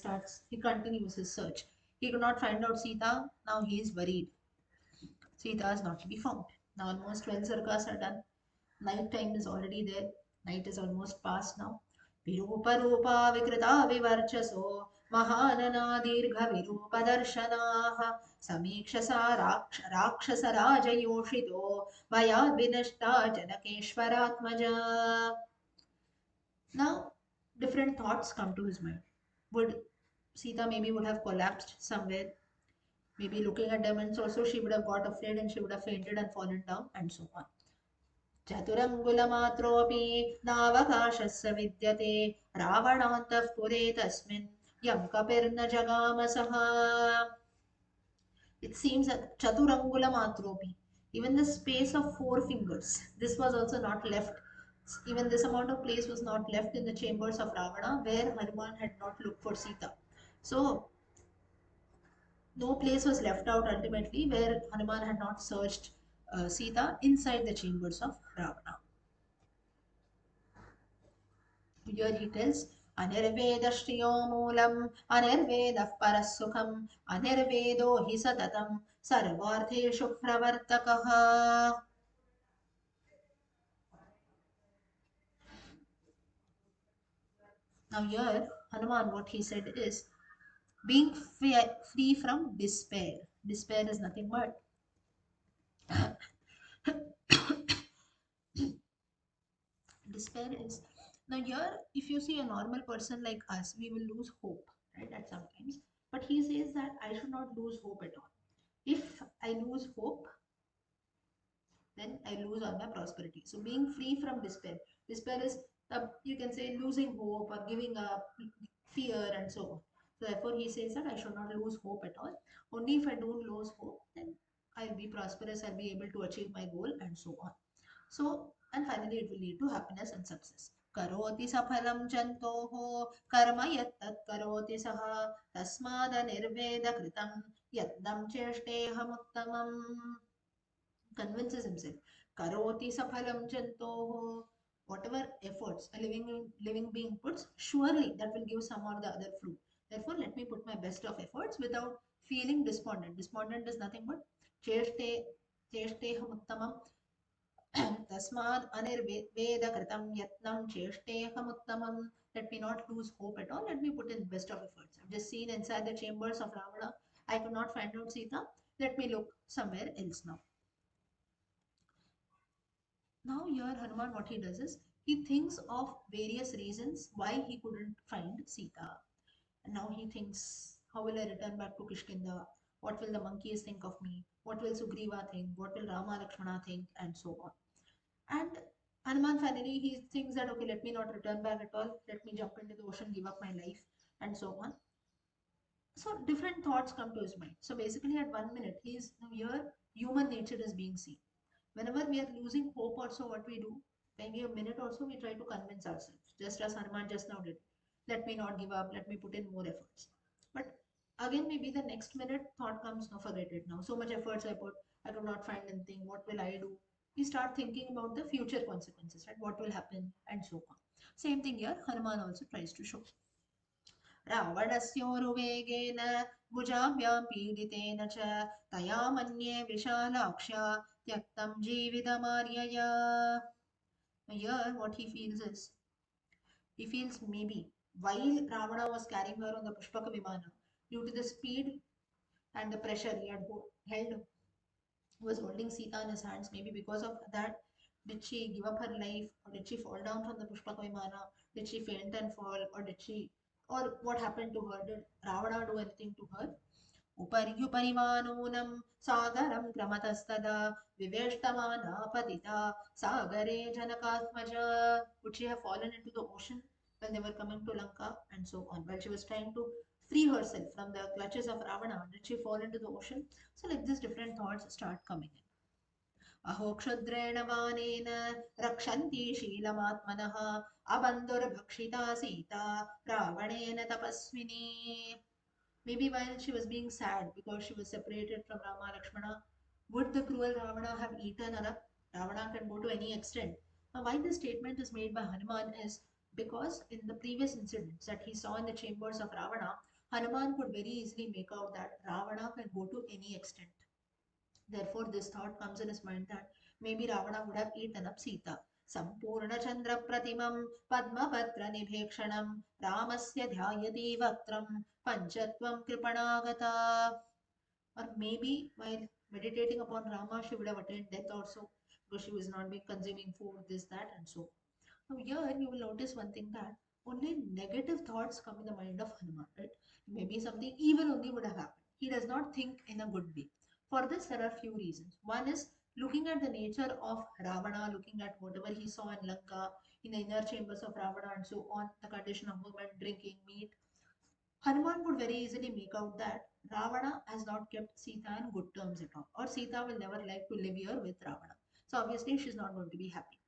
continues his search. He could not find out Sita. Now he is worried. Sita is not to be found. Now almost 12 sarkas are done. Night time is already there. Night is almost past now. Virupa Rupa Vikrita Vivarchaso Mahanana Dirgha Virupa Darshanaha Samikshasa Rakshasa Raja Yoshito Vayad Vinashta Janakeshwaratmaja. Now, different thoughts come to his mind. Would Sita maybe would have collapsed somewhere? Maybe looking at demons also, she would have got afraid and she would have fainted and fallen down, and so on. चतुरङ्गुलमात्रोऽपि नावकाशस्य विद्यते रावणान्तः पुरे तस्मिन् यं कपिर्न जगामसः. It seems that Chaturangula even the space of 4 fingers, this was also not left. Even this amount of place was not left in the chambers of Ravana where Hanuman had not looked for Sita. So no place was left out ultimately where Hanuman had not searched Sita inside the chambers of Ravana. Here he tells Anirvedashriyo Moolam, Anirvedah Parasukam, Anirvedo hi satatam, Sarvartheshu Pravartakaha. Now, here Hanuman, what he said is being free from despair. Despair is nothing but despair is. Now, here, if you see a normal person like us, we will lose hope, right, at some times. But he says that I should not lose hope at all. If I lose hope, then I lose all my prosperity. So being free from despair. Despair is you can say losing hope or giving up, fear and so on. So therefore he says that I should not lose hope at all. Only if I don't lose hope, then I'll be prosperous, I'll be able to achieve my goal and so on. So and finally it will lead to happiness and success. Karoti saphalam jantoho karma yattat karoti saha tasmada nirveda kritam yadam cheshteham convinces himself. Karoti saphalam chantoho. Whatever efforts a living being puts, surely that will give some or the other fruit. Therefore, let me put my best of efforts without feeling despondent. Despondent is nothing but cheshte cheshteham tasmad anirveda kritam yatnam cheshteham. Let me not lose hope at all. Let me put in best of efforts. I've just seen inside the chambers of Ravana. I could not find out Sita. Let me look somewhere else now. Now here Hanuman what he does is he thinks of various reasons why he couldn't find Sita. And now he thinks, how will I return back to Kishkinda? What will the monkeys think of me? What will Sugriva think? What will Rama Lakshmana think? And so on. And Hanuman finally he thinks that okay, let me not return back at all. Let me jump into the ocean, give up my life, and so on. So different thoughts come to his mind. So basically, at 1 minute, he's here. Human nature is being seen. Whenever we are losing hope, also what we do, maybe a minute or so, we try to convince ourselves, just as Hanuman just now did. Let me not give up. Let me put in more efforts. But again, maybe the next minute thought comes, no, forget it now. So much efforts I put, I could not find anything. What will I do? We start thinking about the future consequences, right? What will happen, and so on. Same thing here. Hanuman also tries to show. रावणस्योरुवेगेन भुजाभ्यां पीडितेन च तया मन्ये विशालाक्ष्या त्यक्तं जीवितमार्यया. Here, what he feels is, he feels maybe while Ravana was carrying her on the Pushpaka Vimana, due to the speed and the pressure he had held, was holding Sita in his hands, maybe because of that, did she give up her life, or did she fall down from the Pushpaka Vimana? Did she faint and fall, or did she, or what happened to her? Did Ravana do anything to her? उपर्युपरिमानूनं सागरं क्रमतस्तदा विवेष्टमाना पतिता सागरे जनकात्मजा. Would she have fallen into the ocean when they were coming to Lanka, and so on? While she was trying to free herself from the clutches of Ravana, did she fall into the ocean? So like this, different thoughts start coming in. अहो क्षुद्रेण वानेन रक्षन्ति शीलमात्मनः अबन्धुर्भक्षिता सीता रावणेन तपस्विनी. Maybe while she was being sad because she was separated from Rama Lakshmana, would the cruel Ravana have eaten her up? Ravana can go to any extent. Now, why this statement is made by Hanuman is because in the previous incidents that he saw in the chambers of Ravana, Hanuman could very easily make out that Ravana can go to any extent. Therefore, this thought comes in his mind that maybe Ravana would have eaten up Sita. Sampurnachandra Pratimam Padmapatra Nibhekshanam Ramasya Dhyayati Vaktram Panchatvam Kripanagata. Or maybe while meditating upon Rama, she would have attained death also because she was not being consuming food, this, that, and so. Now, here you will notice one thing that only negative thoughts come in the mind of Hanuman, right? Maybe something evil only would have happened. He does not think in a good way. For this, there are few reasons. One is looking at the nature of Ravana, looking at whatever he saw in Lanka, in the inner chambers of Ravana, and so on, the condition of women drinking meat. Hanuman could very easily make out that Ravana has not kept Sita in good terms at all, or Sita will never like to live here with Ravana. So obviously, she's not going to be happy.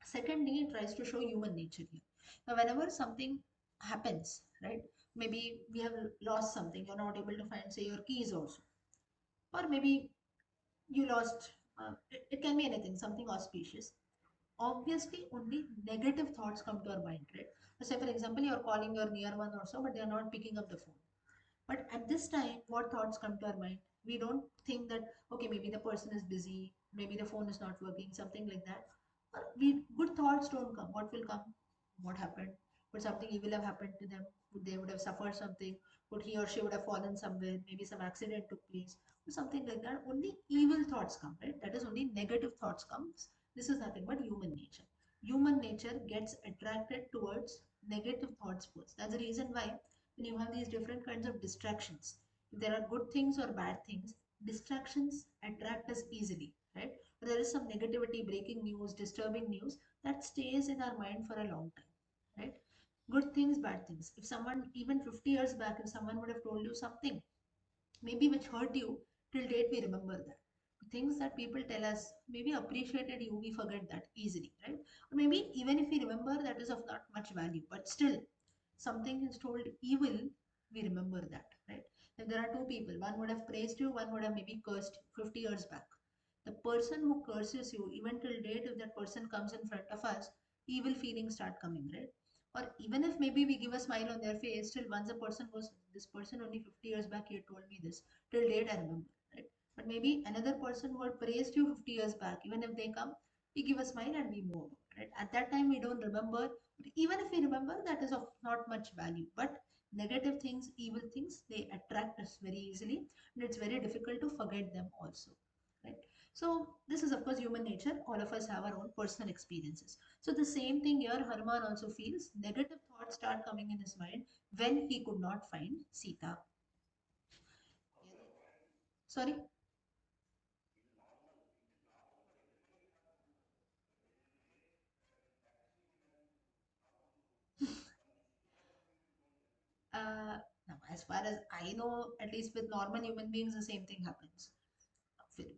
Secondly, it tries to show human nature here. Now, whenever something happens, right? Maybe we have lost something, you're not able to find, say, your keys also, or maybe you lost. It can be anything, something auspicious. Obviously, only negative thoughts come to our mind, right? Say, for example, you're calling your near one also, but they're not picking up the phone. But at this time, what thoughts come to our mind? We don't think that, okay, maybe the person is busy, maybe the phone is not working, something like that. Good thoughts don't come. What will come? What happened? Would something evil have happened to them? Would they would have suffered something? Would he or she would have fallen somewhere? Maybe some accident took place or something like that. Only evil thoughts come, right? That is only negative thoughts comes. This is nothing but human nature. Human nature gets attracted towards negative thoughts first. That's the reason why when you have these different kinds of distractions, if there are good things or bad things, distractions attract us easily, right? But there is some negativity, breaking news, disturbing news that stays in our mind for a long time, right? Good things, bad things. If someone, even 50 years back, if someone would have told you something, maybe which hurt you, till date we remember that. Things that people tell us, maybe appreciated you, we forget that easily, right? Or maybe even if we remember, that is of not much value, but still something is told evil, we remember that, right? If there are two people, one would have praised you, one would have maybe cursed you 50 years back. The person who curses you, even till date, if that person comes in front of us, evil feelings start coming, right? Or even if maybe we give a smile on their face, still once a person goes, this person only 50 years back he had told me this, till date I remember, right? But maybe another person who had praised you 50 years back, even if they come, we give a smile and we move on, right? At that time we don't remember, but even if we remember, that is of not much value. But negative things, evil things, they attract us very easily, and it's very difficult to forget them also, right? So this is of course human nature. All of us have our own personal experiences. So the same thing here, Hanuman also feels negative thoughts start coming in his mind when he could not find Sita. Sorry. Now, as far as I know, at least with normal human beings, the same thing happens.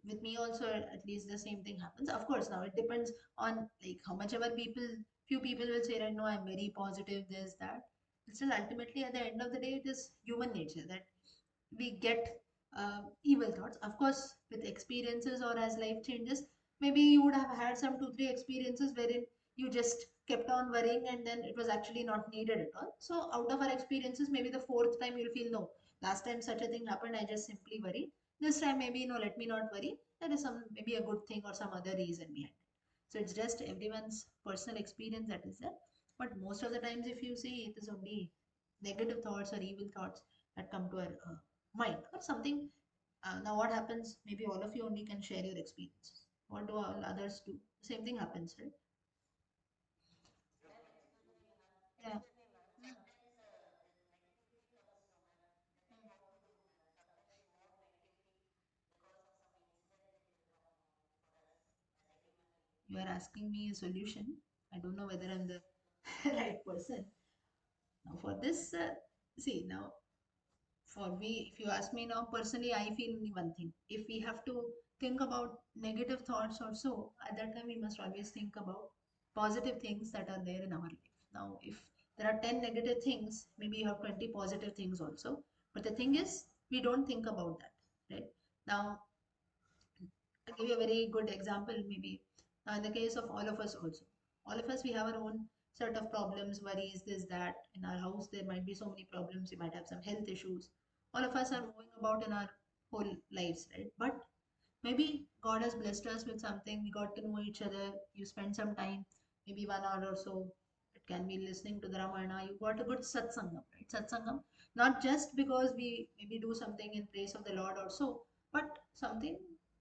With me also, at least the same thing happens. Of course, now it depends on like how much ever people, few people will say, right, no, I'm very positive, this, that. But still, ultimately, at the end of the day, it is human nature that we get evil thoughts. Of course, with experiences or as life changes, maybe you would have had some two, three experiences wherein you just kept on worrying and then it was actually not needed at all. So, out of our experiences, maybe the fourth time you'll feel no, last time such a thing happened, I just simply worried. This time, maybe no, let me not worry. There is some maybe a good thing or some other reason behind it. So, it's just everyone's personal experience that is there. But most of the times, if you see, it is only negative thoughts or evil thoughts that come to our mind or something. Now, what happens? Maybe all of you only can share your experiences. What do all others do? Same thing happens, right? Yeah. You are asking me a solution. I don't know whether I'm the right person. Now, for this, see, now, for me, if you ask me now personally, I feel only one thing. If we have to think about negative thoughts or so, at that time, we must always think about positive things that are there in our life. Now, if there are 10 negative things, maybe you have 20 positive things also. But the thing is, we don't think about that, right? Now, I'll give you a very good example, maybe in the case of all of us also. All of us, we have our own set of problems, worries, this, that. In our house, there might be so many problems. We might have some health issues. All of us are moving about in our whole lives, right? But maybe God has blessed us with something. We got to know each other. You spend some time, maybe 1 hour or so. It can be listening to the Ramayana. You got a good satsangam, right? Satsangam, not just because we maybe do something in praise of the Lord or so, but something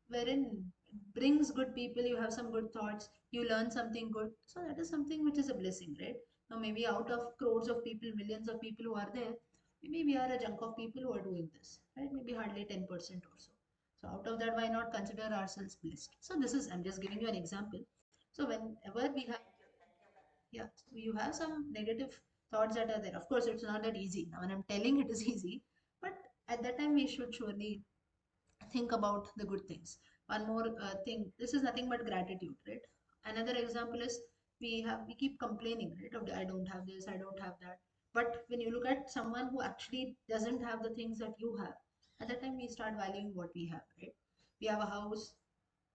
wherein it brings good people. You have some good thoughts. You learn something good. So that is something which is a blessing, right? Now maybe out of crores of people, millions of people who are there, maybe we are a chunk of people who are doing this, right? Maybe hardly 10% or so. So out of that, why not consider ourselves blessed? So this is, I'm just giving you an example. So whenever we have, yeah, so you have some negative thoughts that are there. Of course, it's not that easy. Now, when I'm telling it is easy, but at that time we should surely think about the good things. One more thing, this is nothing but gratitude, right? Another example is we keep complaining, right? Okay, I don't have this, I don't have that. But when you look at someone who actually doesn't have the things that you have, at that time we start valuing what we have, right? We have a house,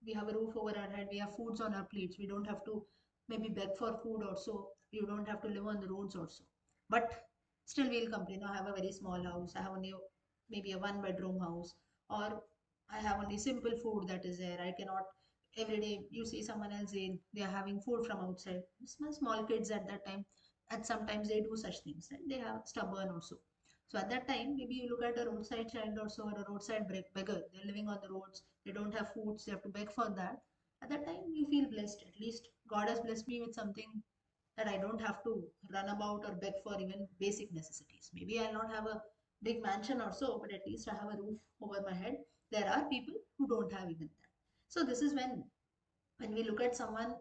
we have a roof over our head, we have foods on our plates, we don't have to maybe beg for food or so, we don't have to live on the roads or so. But still we'll complain, I have a very small house, I have only maybe a one bedroom house, or I have only simple food that is there. I cannot every day you see someone else saying they are having food from outside. Small kids at that time, and sometimes they do such things, right? They have stubborn also. So at that time, maybe you look at a roadside child also or a roadside beggar. They're living on the roads. They don't have foods. They have to beg for that. At that time, you feel blessed. At least God has blessed me with something that I don't have to run about or beg for even basic necessities. Maybe I'll not have a big mansion or so, but at least I have a roof over my head. There are people who don't have even that. So this is when we look at someone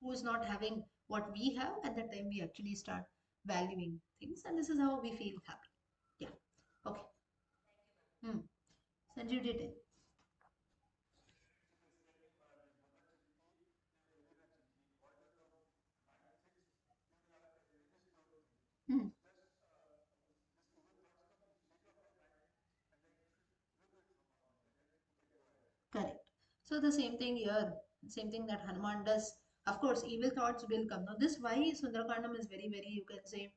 who is not having what we have, at that time we actually start valuing things, and this is how we feel happy. Yeah. Okay. Hmm. Sanjeev did it. Hmm. Correct. So the same thing here, same thing that Hanuman does. Of course, evil thoughts will come. Now, this why Sundarakandam is very, very, you can say,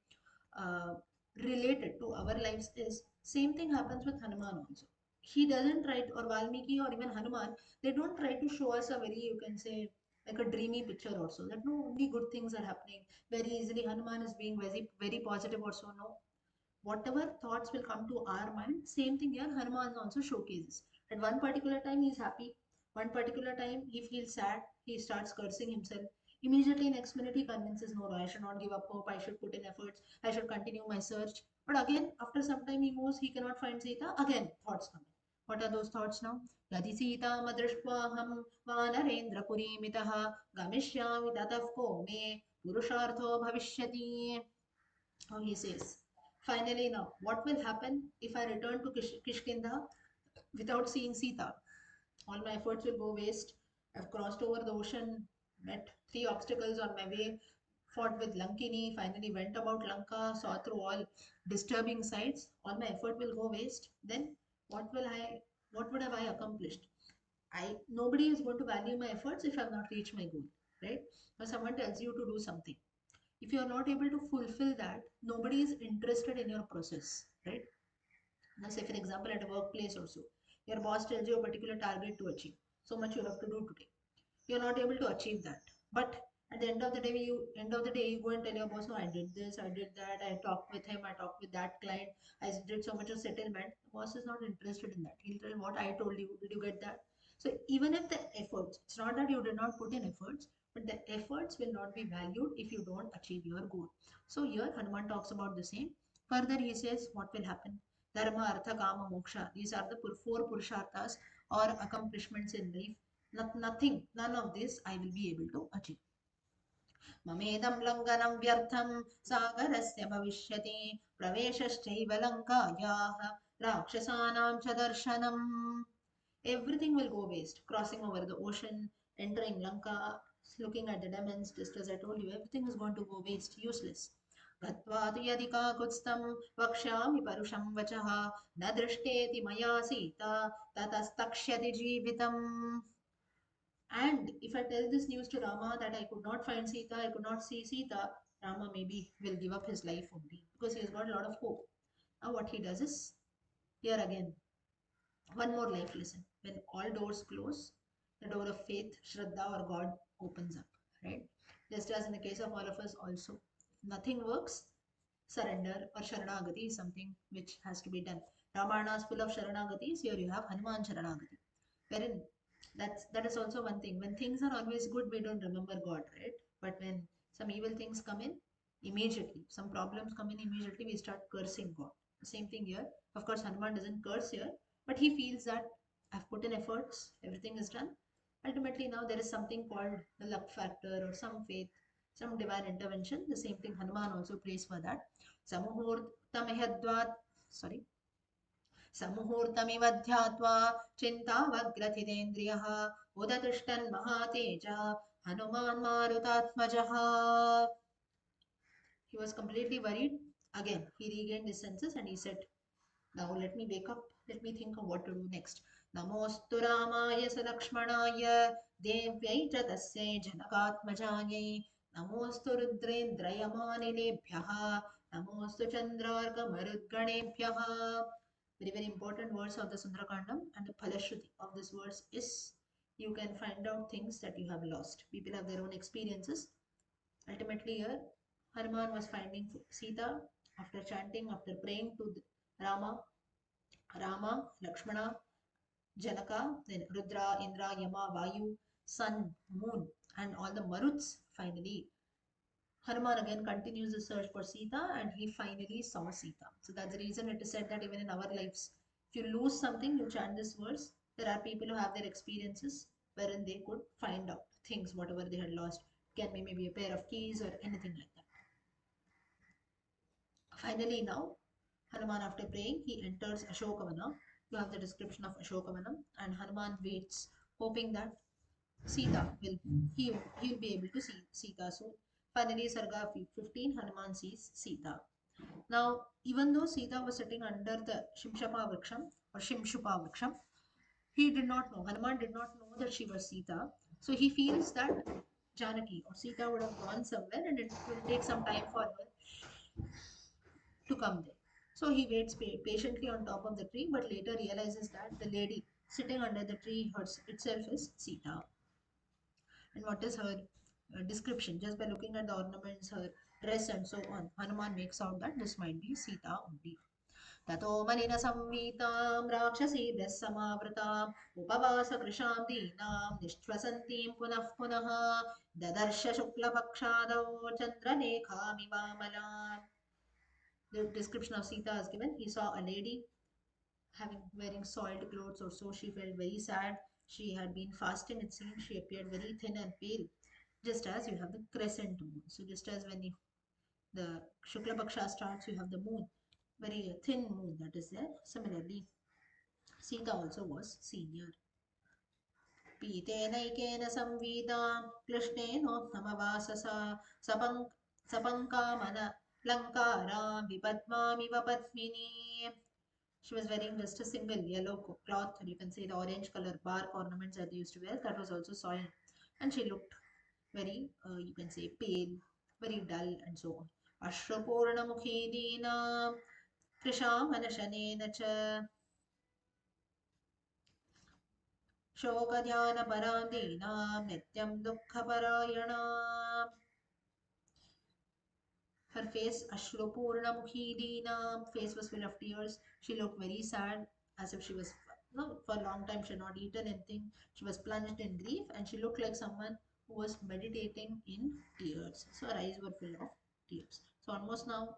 uh, related to our lives is same thing happens with Hanuman also. He doesn't try to, or Valmiki or even Hanuman, they don't try to show us a very, you can say, like a dreamy picture also. That no, only good things are happening. Very easily, Hanuman is being very, very positive also. No, whatever thoughts will come to our mind, same thing here, Hanuman also showcases. At one particular time, he's happy. One particular time, he feels sad. He starts cursing himself. Immediately, next minute, he convinces, no, I should not give up hope. I should put in efforts. I should continue my search. But again, after some time, he moves, he cannot find Sita. Again, thoughts come. What are those thoughts now? Yadi Sita Madrishvaham Vanarendra Purimitaha Gamishyami Tatav Ko Me Purushartho Bhavishyati. How he says. Finally, now, what will happen if I return to Kishkinda without seeing Sita? All my efforts will go waste. I've crossed over the ocean, met three obstacles on my way, fought with Lankini, finally went about Lanka, saw through all disturbing sights. All my effort will go waste. Then what will I what would have I accomplished? Nobody is going to value my efforts if I've not reached my goal, right? Or someone tells you to do something. If you are not able to fulfill that, nobody is interested in your process, right? Now, say for example, at a workplace also, your boss tells you a particular target to achieve. So much you have to do today. You're not able to achieve that. But at the end of the day, you go and tell your boss, no, I did this, I did that, I talked with him, I talked with that client, I did so much of settlement. The boss is not interested in that. He'll tell what I told you. Did you get that? So even if the efforts, it's not that you did not put in efforts, but the efforts will not be valued if you don't achieve your goal. So here Hanuman talks about the same. Further, he says what will happen. Dharma, Artha, Kama, Moksha. These are the four Purusharthas or accomplishments in life. Nothing, none of this I will be able to achieve. ममेदं लङ्घनं व्यर्थं सागरस्य भविष्यति प्रवेशश्चैव लङ्कायाः राक्षसानां च दर्शनम्. Everything will go waste. Crossing over the ocean, entering Lanka, looking at the demons, just as I told you, everything is going to go waste, useless. गत्वा तु यदि काकुत्स्थं वक्ष्यामि परुषं वचः न दृष्टेति मया Sita ततस्तक्ष्यति जीवितम्. And if I tell this news to Rama that I could not find Sita, I could not see Sita, Rama maybe will give up his life only because he has got a lot of hope. Now, what he does is here again, one more life lesson. When all doors close, the door of faith, Shraddha, or God opens up, right? Just as in the case of all of us, also. If nothing works, surrender or Sharanagati is something which has to be done. Ramayana is full of Sharanagatis. Here you have Hanuman Sharanagati wherein that is also one thing. When things are always good, we don't remember God, right? But when some evil things come in, immediately some problems come in, immediately we start cursing God. The same thing here. Of course, Hanuman doesn't curse here, but he feels that I've put in efforts, everything is done. Ultimately, now there is something called the luck factor or some faith, some divine intervention. The same thing Hanuman also prays for that. Samuhurtamehadvat, sorry, समुहूर्तमिव ध्यात्वा चिन्तावग्रथितेन्द्रियः उदतिष्ठन् महातेजः Hanuman मारुतात्मजः. He was completely worried. Again, he regained his senses and he said, now let me wake up. Let me think of what to do next. Namostu Ramaya Salakshmanaya Devyai च तस्यै जनकात्मजायै नमोऽस्तु रुद्रेन्द्रयमानिलेभ्यः नमोऽस्तु चन्द्रार्कमरुद्गणेभ्यः. Very, very important words of the Sundarakandam, and the Phalashruti of this verse is you can find out things that you have lost. People have their own experiences. Ultimately, here Hanuman was finding Sita after chanting, after praying to Rama, Lakshmana, Janaka, then Rudra, Indra, Yama, Vayu, Sun, Moon, and all the Maruts. Finally, Hanuman again continues the search for Sita and he finally saw Sita. So that's the reason it is said that even in our lives, if you lose something, you chant this verse. There are people who have their experiences wherein they could find out things, whatever they had lost. It can be maybe a pair of keys or anything like that. Finally, now, Hanuman, after praying, he enters Ashokavana. You have the description of Ashokavanam, and Hanuman waits, hoping that Sita will he will be able to see Sita soon. Finally, Sarga 15, Hanuman sees Sita. Now, even though Sita was sitting under the Shimshapa Vriksham or Shimshupa Vriksham, he did not know, Hanuman did not know that she was Sita. So he feels that Janaki or Sita would have gone somewhere and it will take some time for her to come there. So he waits patiently on top of the tree, but later realizes that the lady sitting under the tree itself is Sita. And what is her description? Just by looking at the ornaments, her dress, and so on, Hanuman makes out that this might be Sita only. ततो मलिनसंवीतां राक्षसीभ्यः समावृताम् उपवासकृशां दीनां निश्वसन्तीं पुनः पुनः ददर्श शुक्लपक्षादौ चन्द्रलेखामिवामलाम्. The description of Sita is given. He saw a lady having wearing soiled clothes or so. She felt very sad. She had been fasting, it seemed. She appeared very thin and pale, just as you have the crescent moon. So just as when the Shukla Paksha starts, you have the moon, very thin moon that is there. Similarly, Sita also was seen here. पीतेनैकेन संवीतां कृष्णेनोत्तमवाससा सपङ् सपङ्कामन लङ्कारां विपद्मामिव Padmini. She was wearing just a single yellow cloth, or you can say the orange color bark ornaments that they used to wear. That was also soiled, and she looked very, you can say, pale, very dull, and so on. Ashrapornamukhi dina krisham anashanena cha शोकध्यानपरां दीनां नित्यं दुःखपरायणाम्. Her face, Ashrupurnamukhi Deenam, face was full of tears. She looked very sad, as if she was, no, for a long time she had not eaten anything. She was plunged in grief, and she looked like someone who was meditating in tears. So her eyes were full of tears. So almost now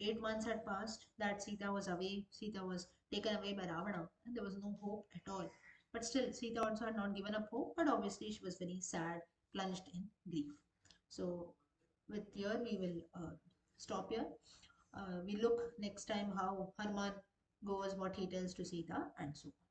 8 months had passed that Sita was away. Sita was taken away by Ravana, and there was no hope at all. But still, Sita also had not given up hope, but obviously she was very sad, plunged in grief. So with here we will stop here. We look next time how Hanuman goes, what he tells to Sita, and so on.